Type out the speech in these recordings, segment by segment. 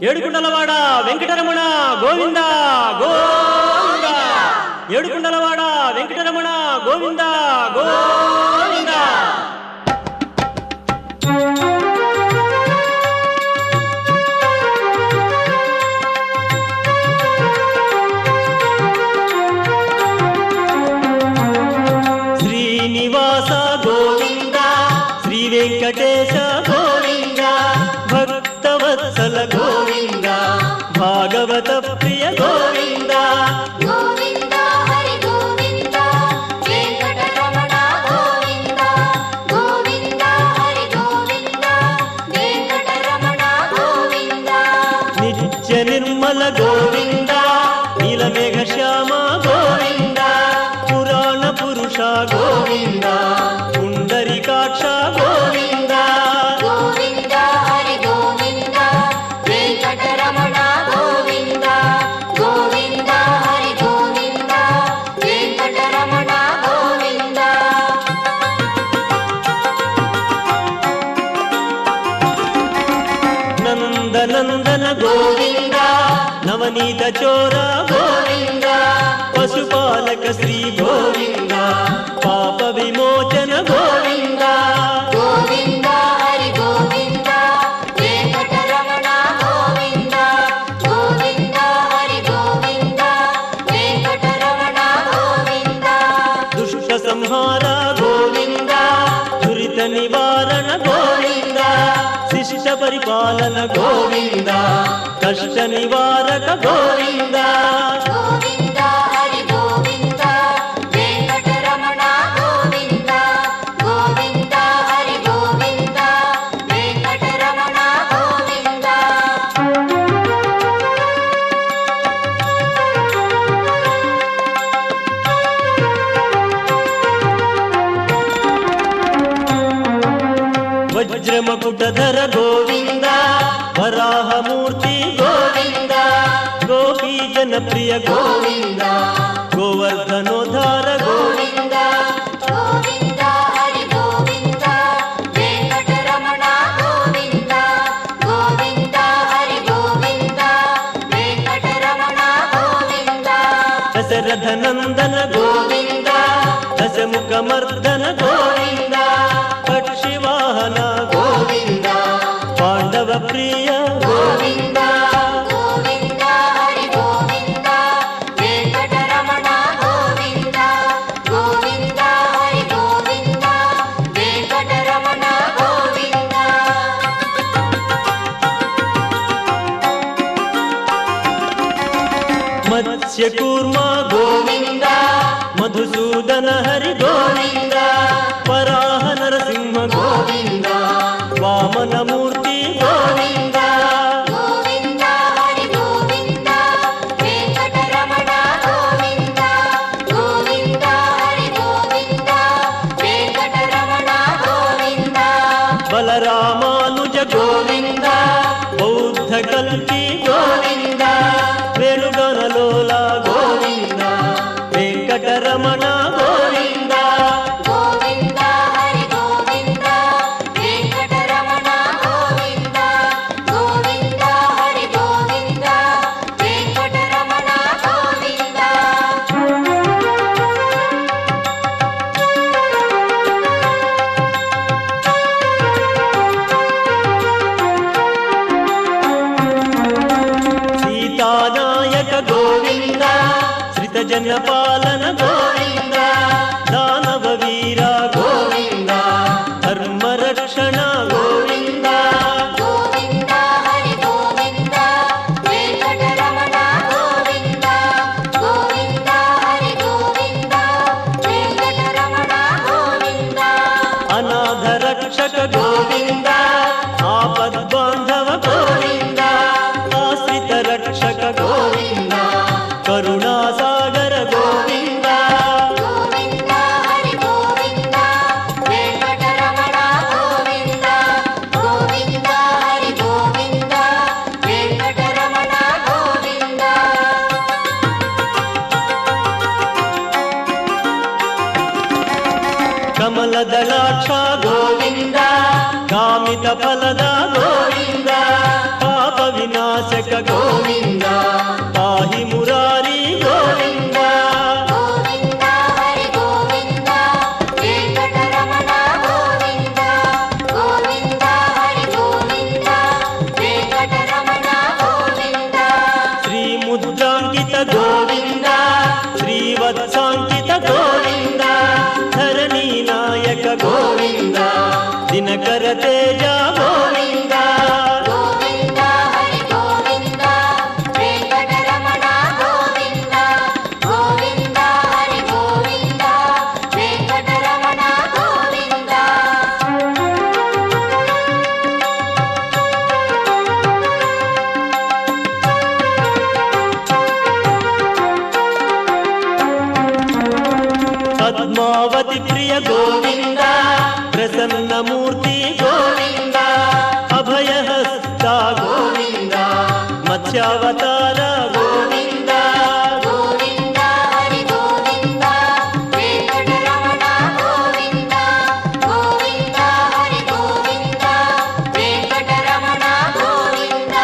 ఏడుకుండలవాడ వెంకటరమణ గోవింద గోవింద ఏడుకుండలవాడ వెంకటరమణ గోవింద గోవింద శ్రీనివాస గోవింద శ్రీ వెంకటేశ గోవింద భక్తవత్సల గోవింద భాగవత ప్రియ గోవింద గోవింద హరి గోవింద వెంకటరమణ గోవింద గోవింద హరి గోవింద వెంకటరమణ గోవింద నిత్య నిర్మల గోవింద నీలమేఘ శ్యామ గోవింద పురాణ పురుష గోవింద పుండరీకాక్ష గోవింద గోవింద హరి గోవింద వెంకటరమణ గోవింద గోవింద హరి గోవింద వెంకటరమణ గోవింద నందనందన గోవింద నవనీత చోర గోవింద పశుపాలక శ్రీ గోవింద పాప విమోచన గోవింద గోవింద హరి గోవింద వెంకటరమణ గోవింద గోవింద హరి గోవింద వెంకటరమణ గోవింద దుష్ట సంహార గోవింద దురిత నివారణ గోవింద శిష్ట పరిపాలన గోవింద కష్ట నివారక గోవింద గోవింద హరి గోవింద వెంకటరమణ గోవింద గోవింద హరి గోవింద వెంకటరమణ గోవింద వజ్రమకుటధర గోవింద వరాహమూర్తి గోవింద గోపీ జనప్రియ గోవింద గోవర్ధనోద్ధార గోవింద గోవింద హరి గోవింద వెంకటరమణ గోవింద గోవింద హరి గోవింద వెంకటరమణ గోవింద దశరథ నందన గోవింద దశముఖ మర్దన గోవింద పక్షివాహన గోవింద పాండవ ప్రియ గోవింద గోవింద హరి గోవింద వెంకటరమణ గోవింద గోవింద హరి గోవింద వెంకటరమణ గోవింద మత్స్యకూర్మ గోవింద మధుసూదన హరి గోవింద వరాహ నరసింహ గోవింద వామనమూర్తి గోవింద గోవింద హరి గోవింద వెంకటరమణ గోవింద గోవింద హరి గోవింద వెంకటరమణ గోవింద బలరామానుజ గోవింద బౌద్ధ కల్కి గోవింద వేణుగణలోల గోవింద వెంకటరమణ గోవింద గోవింద హరి గోవింద వెంకటరమణ గోవింద గోవింద హరి గోవింద వెంకటరమణ గోవింద సీతానాయక గోవింద శ్రిత జన పాలన గోవింద దానవ వీర గోవింద ధర్మ రక్షణ గోవింద గోవింద హరి గోవింద వెంకటరమణ గోవింద గోవింద హరి గోవింద వెంకటరమణ గోవింద అనాథ రక్షక గోవింద ఆపద్బాంధవ గోవింద ఆశ్రిత రక్షక గోవింద కరుణాసాగర గోవింద గోవింద హరి గోవింద వెంకటరమణ గోవింద గోవింద హరి గోవింద వెంకటరమణ గోవింద కమలదళాక్ష గోవింద కామిత ఫలద గోవింద పాప వినా నాశక గోవింద పాహి మురారి గోవింద గోవింద హరి గోవింద వెంకటరమణ గోవింద గోవింద హరి గోవింద వెంకటరమణ గోవింద శ్రీ ముద్రాంకిత గోవింద శ్రీవత్సాంకిత గోవింద ధరణీ నాయక గోవింద దినకర తేజ గోవింద గోవింద హరి గోవింద వెంకటరమణ గోవింద గోవింద హరి గోవింద వెంకటరమణ గోవింద పద్మావతి ప్రియ గోవింద ప్రసన్నమూర్తి గోవింద అభయహస్త గోవింద మత్స్యావతార గోవింద గోవింద హరి గోవింద వెంకటరమణ గోవింద గోవింద హరి గోవింద వెంకటరమణ గోవింద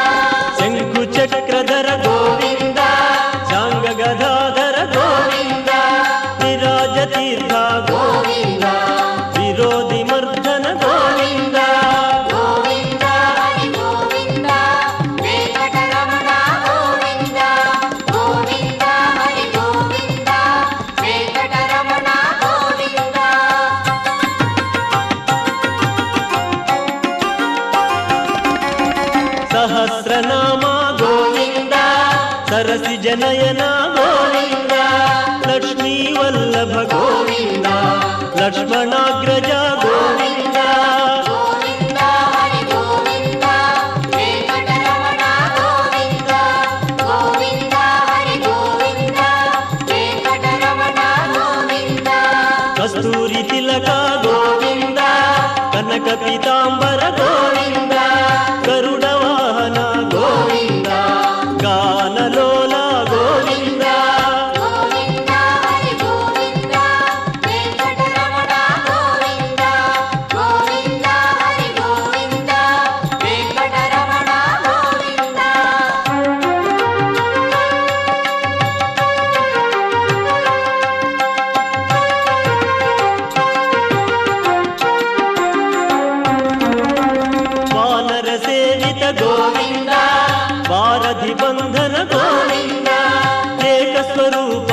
శంకు చక్రధర గోవింద చాంగ గదాధర గోవింద విరాజ తీర్థ గోవింద విరోధి మర్దన గోవింద గోవింద హరి గోవింద వెంకటరమణ గోవింద గోవింద హరి గోవింద వెంకటరమణ గోవింద సహస్రనామ గోవింద సరసి జనయన గోవింద లక్ష్మీ వల్లభ గోవింద లక్ష్మణాగ్రజ గోవింద గోవింద హరి గోవింద వెంకటరమణ గోవింద గోవింద హరి గోవింద వెంకటరమణ గోవింద కస్తూరి తిలక గోవింద కనక పీతాంబర గోవింద గరుడ వాహన గోవింద గానలోల గోవింద గోవింద హరి గోవింద వెంకటరమణ గోవింద గోవింద హరి గోవింద వెంకటరమణ గోవింద వానర సేవిత గోవింద వారధి బంధన గోవింద ఏక స్వరూప